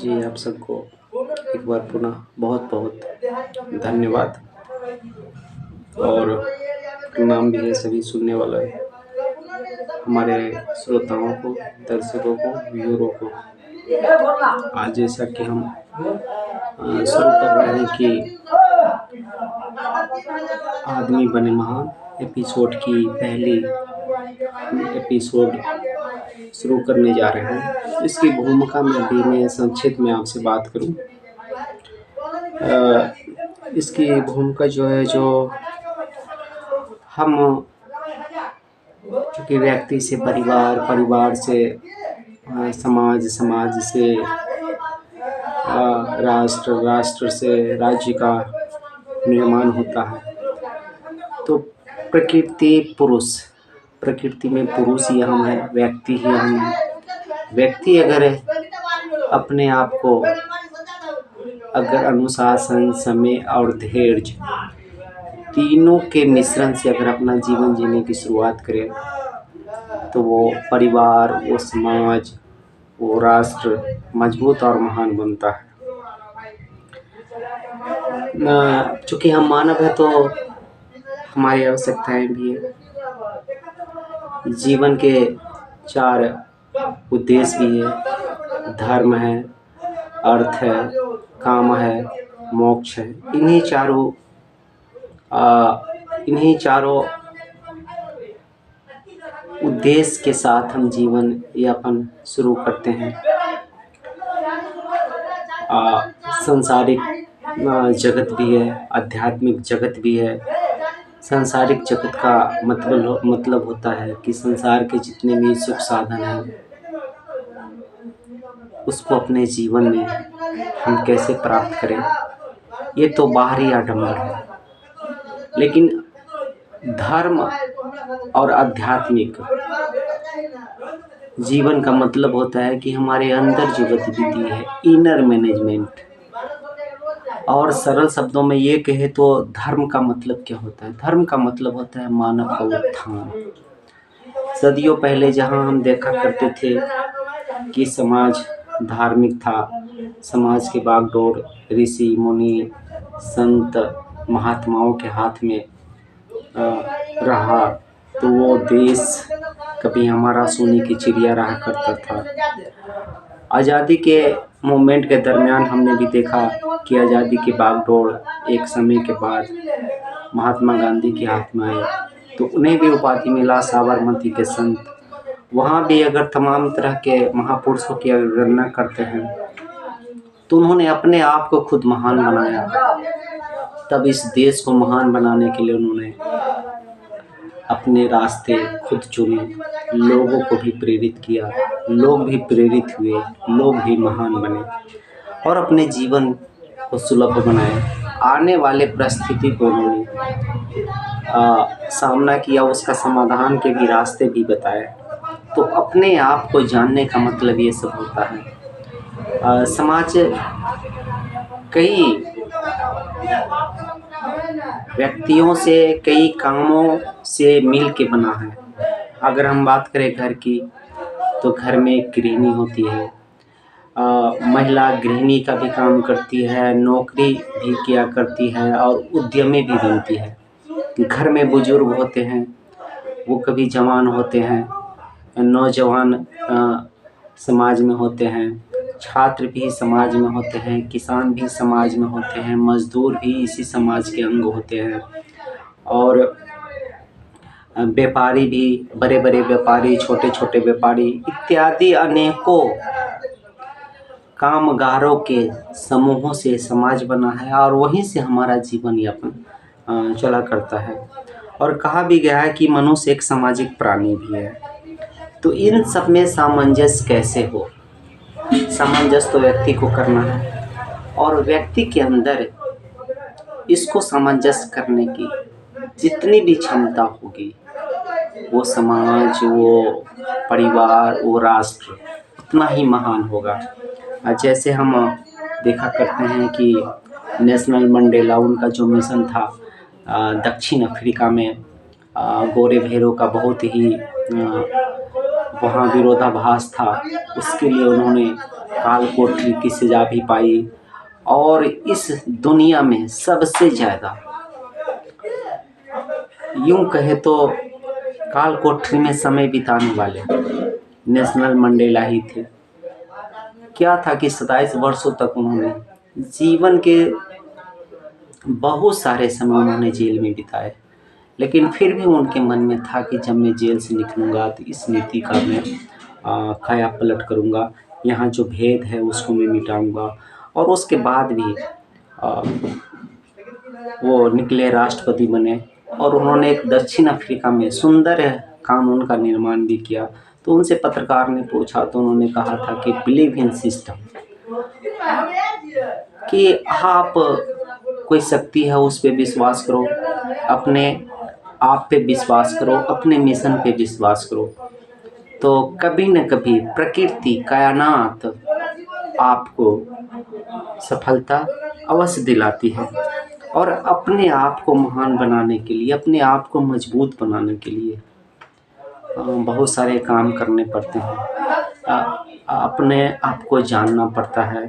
जी, आप सबको एक बार पुनः बहुत-बहुत धन्यवाद और प्रणाम भी है सभी सुनने वाले हमारे श्रोताओं को, दर्शकों को, व्यूअरों को। आज जैसा कि हम शुरू कर रहे हैं कि आदमी बने महान एपिसोड की पहली एपिसोड शुरू करने जा रहे हैं। इसकी भूमिका में भी मैं संक्षिप्त में आपसे बात करूं। इसकी भूमिका जो है हम चूँकि व्यक्ति से परिवार, परिवार से समाज, समाज से राष्ट्र, राष्ट्र से राज्य का निर्माण होता है। तो प्रकृति में पुरुष ही हम हैं, व्यक्ति ही हम हैं। व्यक्ति अगर अपने आप को अनुशासन, समय और धैर्य तीनों के मिश्रण से अगर अपना जीवन जीने की शुरुआत करे तो वो परिवार, वो समाज, वो राष्ट्र मजबूत और महान बनता है। चूँकि हम मानव हैं तो हमारी आवश्यकताएं भी है। जीवन के 4 उद्देश्य भी है, धर्म है, अर्थ है, काम है, मोक्ष है। इन्हीं चारों उद्देश्य के साथ हम जीवन यापन शुरू करते हैं। संसारिक जगत भी है, आध्यात्मिक जगत भी है। सांसारिक जगत का मतलब होता है कि संसार के जितने भी सुख साधन हैं उसको अपने जीवन में हम कैसे प्राप्त करें, ये तो बाहरी आडंबर है। लेकिन धर्म और आध्यात्मिक जीवन का मतलब होता है कि हमारे अंदर जो गतिविधि है, इनर मैनेजमेंट। और सरल शब्दों में ये कहे तो धर्म का मतलब क्या होता है? धर्म का मतलब होता है मानव का उत्थान। सदियों पहले जहाँ हम देखा करते थे कि समाज धार्मिक था, समाज के बागडोर ऋषि मुनि संत महात्माओं के हाथ में रहा, तो वो देश कभी हमारा सोने की चिड़िया रहा करता था। आज़ादी के मूवमेंट के दरमियान हमने भी देखा कि आज़ादी की बागडोर एक समय के बाद महात्मा गांधी के हाथ में आए, तो उन्हें भी उपाधि मिला साबरमती के संत। वहाँ भी अगर तमाम तरह के महापुरुषों की अगर गणना करते हैं तो उन्होंने अपने आप को खुद महान बनाया। तब इस देश को महान बनाने के लिए उन्होंने अपने रास्ते खुद चुने, लोगों को भी प्रेरित किया, लोग भी प्रेरित हुए, लोग भी महान बने और अपने जीवन को सुलभ बनाए। आने वाले परिस्थिति को उन्होंने सामना किया, उसका समाधान के भी रास्ते भी बताए। तो अपने आप को जानने का मतलब ये सब होता है। समाज कई व्यक्तियों से, कई कामों से मिल के बना है। अगर हम बात करें घर की, तो घर में एक गृहिणी होती है। महिला गृहिणी का भी काम करती है, नौकरी भी किया करती है और उद्यमी भी बनती है। घर में बुजुर्ग होते हैं, वो कभी जवान होते हैं, नौजवान समाज में होते हैं, छात्र भी समाज में होते हैं, किसान भी समाज में होते हैं, मजदूर भी इसी समाज के अंग होते हैं और व्यापारी भी, बड़े बड़े व्यापारी, छोटे छोटे व्यापारी इत्यादि अनेकों कामगारों के समूहों से समाज बना है और वहीं से हमारा जीवन यापन चला करता है। और कहा भी गया है कि मनुष्य एक सामाजिक प्राणी भी है। तो इन सब में सामंजस्य कैसे हो? सामंजस्य तो व्यक्ति को करना है और व्यक्ति के अंदर इसको सामंजस्य करने की जितनी भी क्षमता होगी, वो समाज, वो परिवार, वो राष्ट्र उतना ही महान होगा। जैसे हम देखा करते हैं कि नेशनल मंडेला, उनका जो मिशन था दक्षिण अफ्रीका में गोरे भेरों का बहुत ही वहाँ विरोधाभास था, उसके लिए उन्होंने काल कोठरी की सजा भी पाई, और इस दुनिया में सबसे ज़्यादा यूं कहे तो काल कोठरी में समय बिताने वाले नेशनल मंडेला ही थे। क्या था कि 27 वर्षों तक उन्होंने जीवन के बहुत सारे समय उन्होंने जेल में बिताए, लेकिन फिर भी उनके मन में था कि जब मैं जेल से निकलूँगा तो इस नीति का मैं काया पलट करूँगा, यहाँ जो भेद है उसको मैं मिटाऊँगा। और उसके बाद भी वो निकले, राष्ट्रपति बने, और उन्होंने एक दक्षिण अफ्रीका में सुंदर कानून का निर्माण भी किया। तो उनसे पत्रकार ने पूछा तो उन्होंने कहा था कि बिलीव इन सिस्टम, कि आप कोई शक्ति है उस पे विश्वास करो, अपने आप पे विश्वास करो, अपने मिशन पे विश्वास करो, तो कभी न कभी प्रकृति कायनात आपको सफलता अवश्य दिलाती है। और अपने आप को महान बनाने के लिए, अपने आप को मजबूत बनाने के लिए बहुत सारे काम करने पड़ते हैं, अपने आप को जानना पड़ता है।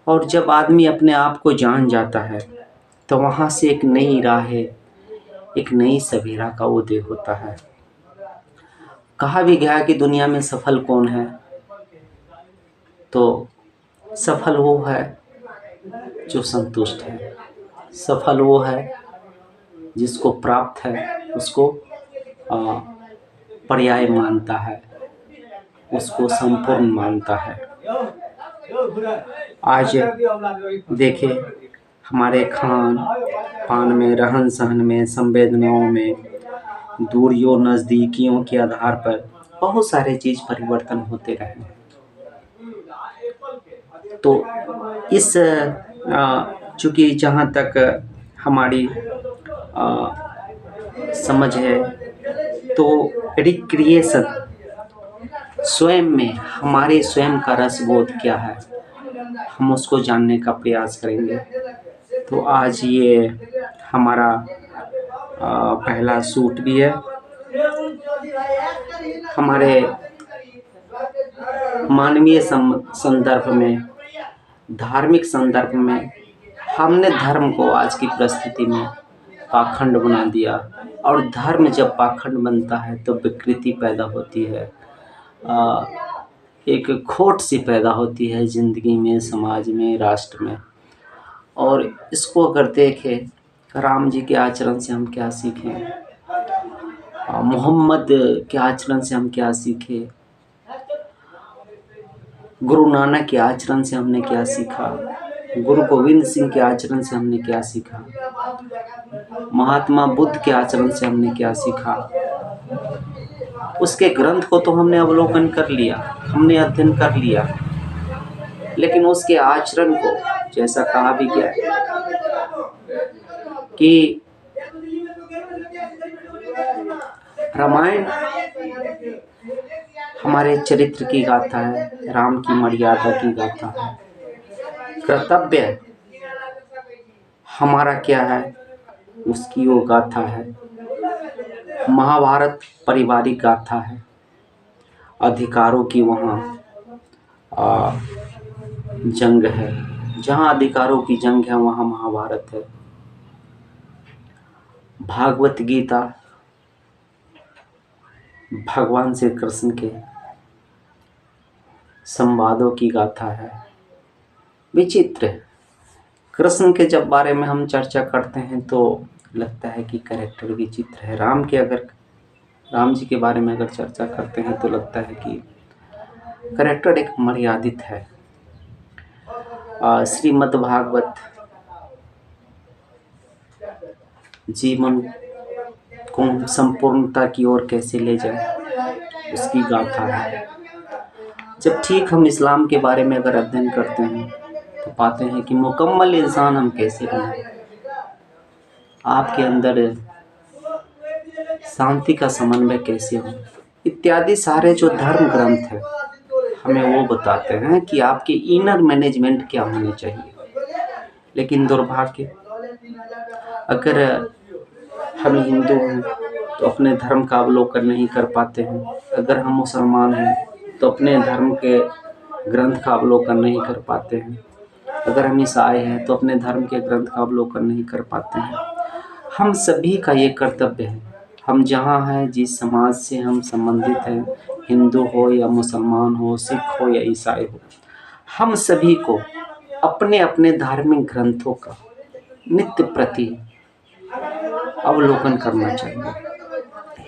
और जब आदमी अपने आप को जान जाता है तो वहाँ से एक नई राह, एक नई सवेरा का उदय होता है। कहा भी गया कि दुनिया में सफल कौन है, तो सफल वो है जो संतुष्ट है, सफल वो है जिसको प्राप्त है उसको पर्याय मानता है, उसको संपूर्ण मानता है। आज देखिए हमारे खान पान में, रहन सहन में, संवेदनाओं में, दूरियों नज़दीकियों के आधार पर बहुत सारे चीज़ परिवर्तन होते रहे हैं। तो इस चूँकि जहाँ तक हमारी समझ है, तो रिक्रिएशन स्वयं में, हमारे स्वयं का रसबोध क्या है, हम उसको जानने का प्रयास करेंगे। तो आज ये हमारा पहला शूट भी है। हमारे मानवीय संदर्भ में, धार्मिक संदर्भ में हमने धर्म को आज की परिस्थिति में पाखंड बना दिया, और धर्म जब पाखंड बनता है तो विकृति पैदा होती है, एक खोट सी पैदा होती है ज़िंदगी में, समाज में, राष्ट्र में। और इसको अगर देखें, राम जी के आचरण से हम क्या सीखें, मोहम्मद के आचरण से हम क्या सीखें, गुरु नानक के आचरण से हमने क्या सीखा, गुरु गोविंद सिंह के आचरण से हमने क्या सीखा, महात्मा बुद्ध के आचरण से हमने क्या सीखा। उसके ग्रंथ को तो हमने अवलोकन कर लिया, हमने अध्ययन कर लिया, लेकिन उसके आचरण को, जैसा कहा भी गया कि रामायण हमारे चरित्र की गाथा है, राम की मर्यादा की गाथा है। कर्तव्य हमारा क्या है, उसकी वो गाथा है। महाभारत पारिवारिक गाथा है, अधिकारों की वहाँ जंग है, जहाँ अधिकारों की जंग है वहाँ महाभारत है। भागवत गीता भगवान श्री कृष्ण के संवादों की गाथा है। विचित्र है, कृष्ण के जब बारे में हम चर्चा करते हैं तो लगता है कि कैरेक्टर विचित्र है। राम जी के बारे में अगर चर्चा करते हैं तो लगता है कि कैरेक्टर एक मर्यादित है। श्रीमद् भागवत जीवन को संपूर्णता की ओर कैसे ले जाए, उसकी गाथा है। जब ठीक हम इस्लाम के बारे में अगर अध्ययन करते हैं तो पाते हैं कि मुकम्मल इंसान हम कैसे बने, आपके अंदर शांति का समन्वय कैसे हो, इत्यादि सारे जो धर्म ग्रंथ है हमें वो बताते हैं कि आपके इनर मैनेजमेंट क्या होने चाहिए। लेकिन दुर्भाग्य, अगर हम हिंदू हैं तो अपने धर्म का अवलोकन नहीं कर पाते हैं, अगर हम मुसलमान हैं तो अपने धर्म के ग्रंथ का अवलोकन नहीं कर पाते हैं। अगर हम ईसाई हैं तो अपने धर्म के ग्रंथ का अवलोकन नहीं कर पाते हैं। हम सभी का ये कर्तव्य है, हम जहाँ हैं, जिस समाज से हम संबंधित हैं, हिंदू हो या मुसलमान हो, सिख हो या ईसाई हो, हम सभी को अपने अपने धार्मिक ग्रंथों का नित्य प्रति अवलोकन करना चाहिए,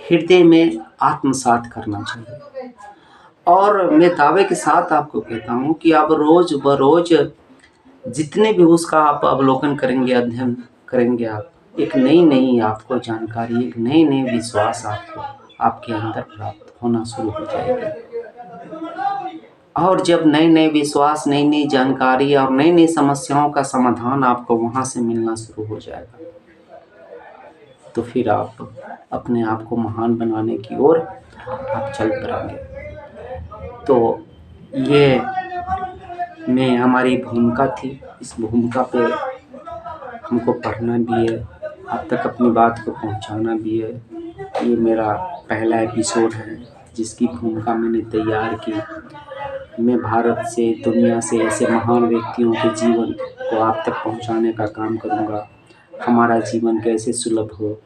हृदय में आत्मसात करना चाहिए। और मैं दावे के साथ आपको कहता हूँ कि आप रोज बरोज जितने भी उसका आप अवलोकन करेंगे, अध्ययन करेंगे, आप एक नई आपको जानकारी, एक नए विश्वास आपको आपके अंदर प्राप्त होना शुरू हो जाएगा। और जब नए विश्वास, नई जानकारी और नई समस्याओं का समाधान आपको वहाँ से मिलना शुरू हो जाएगा, तो फिर आप अपने आप को महान बनाने की ओर आप चल पड़ेंगे। तो ये में हमारी भूमिका थी, इस भूमिका पे हमको पढ़ना भी है, आप तक अपनी बात को पहुंचाना भी है। ये मेरा पहला एपिसोड है जिसकी भूमिका मैंने तैयार की। मैं भारत से, दुनिया से ऐसे महान व्यक्तियों के जीवन को आप तक पहुंचाने का काम करूंगा। हमारा जीवन कैसे सुलभ हो,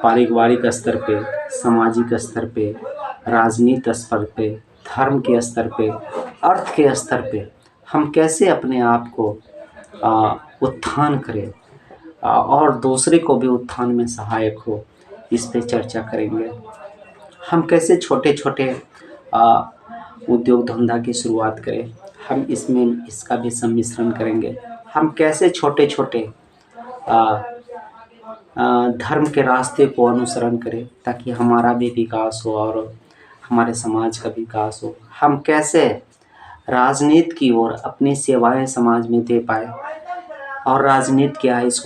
पारिवारिक स्तर पे, सामाजिक स्तर पे, राजनीतिक स्तर पे, धर्म के स्तर पे, अर्थ के स्तर पे हम कैसे अपने आप को उत्थान करें और दूसरे को भी उत्थान में सहायक हो, इस पे चर्चा करेंगे। हम कैसे छोटे छोटे उद्योग धंधा की शुरुआत करें, हम इसमें इसका भी सम्मिश्रण करेंगे। हम कैसे छोटे छोटे धर्म के रास्ते को अनुसरण करें ताकि हमारा भी विकास हो और हमारे समाज का विकास हो। हम कैसे राजनीति की ओर अपनी सेवाएं समाज में दे पाए, और राजनीति क्या है इसको